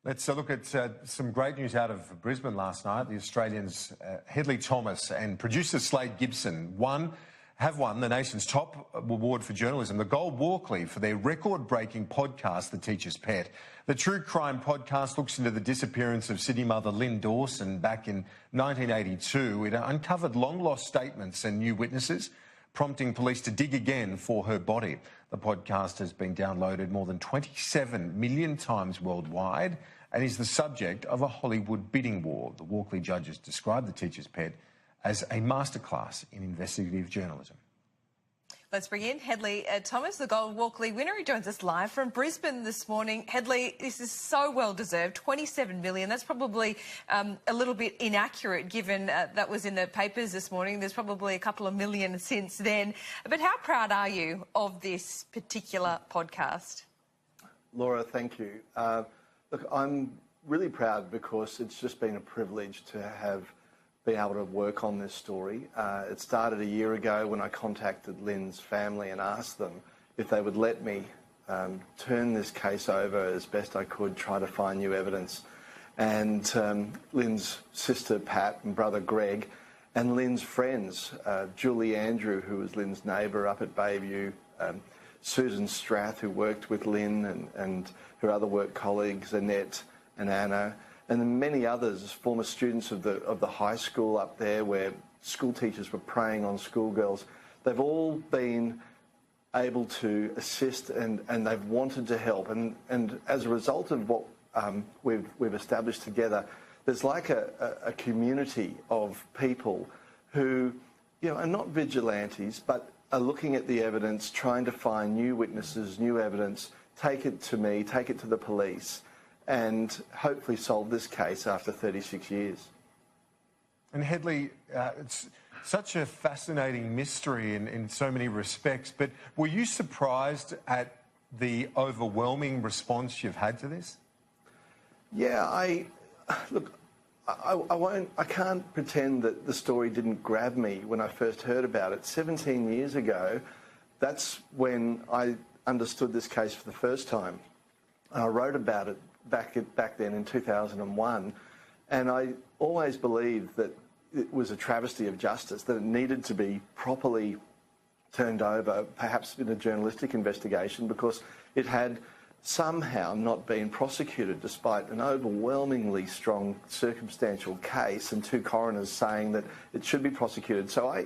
Let's look at some great news out of Brisbane last night. The Australians Hedley Thomas and producer Slade Gibson have won the nation's top award for journalism, the Gold Walkley, for their record-breaking podcast, The Teacher's Pet. The true crime podcast looks into the disappearance of Sydney mother Lyn Dawson back in 1982. It uncovered long-lost statements and new witnesses, prompting police to dig again for her body. The podcast has been downloaded more than 27 million times worldwide and is the subject of a Hollywood bidding war. The Walkley judges described The Teacher's Pet as a masterclass in investigative journalism. Let's bring in Hedley Thomas, the Gold Walkley winner. He joins us live from Brisbane this morning. Hedley, this is so well deserved. 27 million. That's probably a little bit inaccurate, given that was in the papers this morning. There's probably a couple of million since then. But how proud are you of this particular podcast? Laura, thank you. Look, I'm really proud because it's just been a privilege to have been able to work on this story. It started a year ago when I contacted Lyn's family and asked them if they would let me turn this case over as best I could, try to find new evidence. And Lyn's sister Pat and brother Greg and Lyn's friends, Julie Andrew, who was Lyn's neighbour up at Bayview, Susan Strath, who worked with Lyn, and her other work colleagues, Annette and Anna, and then many others, former students of the high school up there where school teachers were preying on schoolgirls. They've all been able to assist and they've wanted to help. And as a result of what we've established together, there's like a community of people who, are not vigilantes, but are looking at the evidence, trying to find new witnesses, new evidence, take it to me, take it to the police, and hopefully solve this case after 36 years. And Hedley, it's such a fascinating mystery in so many respects, but were you surprised at the overwhelming response you've had to this? Yeah, I can't pretend that the story didn't grab me when I first heard about it. 17 years ago, that's when I understood this case for the first time. I wrote about it back then in 2001, and I always believed that it was a travesty of justice, that it needed to be properly turned over, perhaps in a journalistic investigation, because it had somehow not been prosecuted despite an overwhelmingly strong circumstantial case and two coroners saying that it should be prosecuted. So I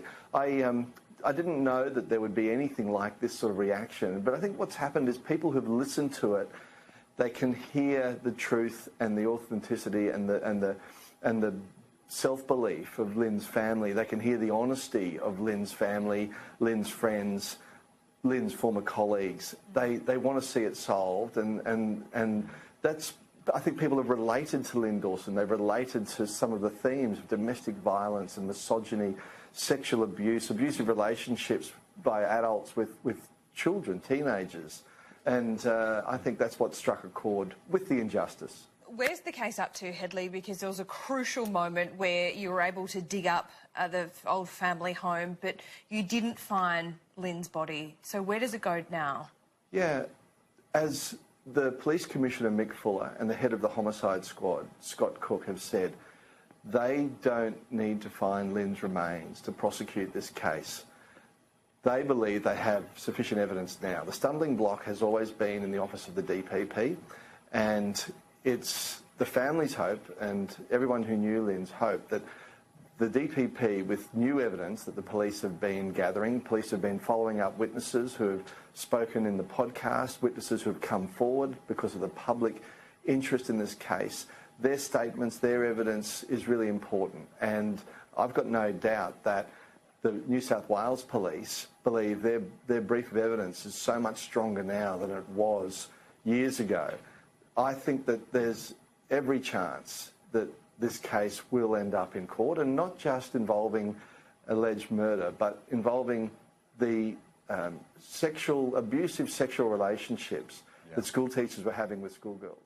didn't know that there would be anything like this sort of reaction, but I think what's happened is people who've listened to it, they can hear the truth and the authenticity and the self-belief of Lyn's family. They can hear the honesty of Lyn's family, Lyn's friends, Lyn's former colleagues. They want to see it solved, and that's, I think people have related to Lyn Dawson. They've related to some of the themes of domestic violence and misogyny, sexual abuse, abusive relationships by adults with children, teenagers. And I think that's what struck a chord with the injustice. Where's the case up to, Hedley? Because there was a crucial moment where you were able to dig up the old family home, but you didn't find Lyn's body. So where does it go now? Yeah, as the Police Commissioner Mick Fuller and the head of the Homicide Squad, Scott Cook, have said, they don't need to find Lyn's remains to prosecute this case. They believe they have sufficient evidence now. The stumbling block has always been in the office of the DPP, and it's the family's hope and everyone who knew Lyn's hope that the DPP, with new evidence that the police have been gathering, police have been following up witnesses who have spoken in the podcast, witnesses who have come forward because of the public interest in this case, their statements, their evidence is really important. And I've got no doubt that the New South Wales Police believe their brief of evidence is so much stronger now than it was years ago. I think that there's every chance that this case will end up in court, and not just involving alleged murder, but involving the abusive sexual relationships that school teachers were having with schoolgirls.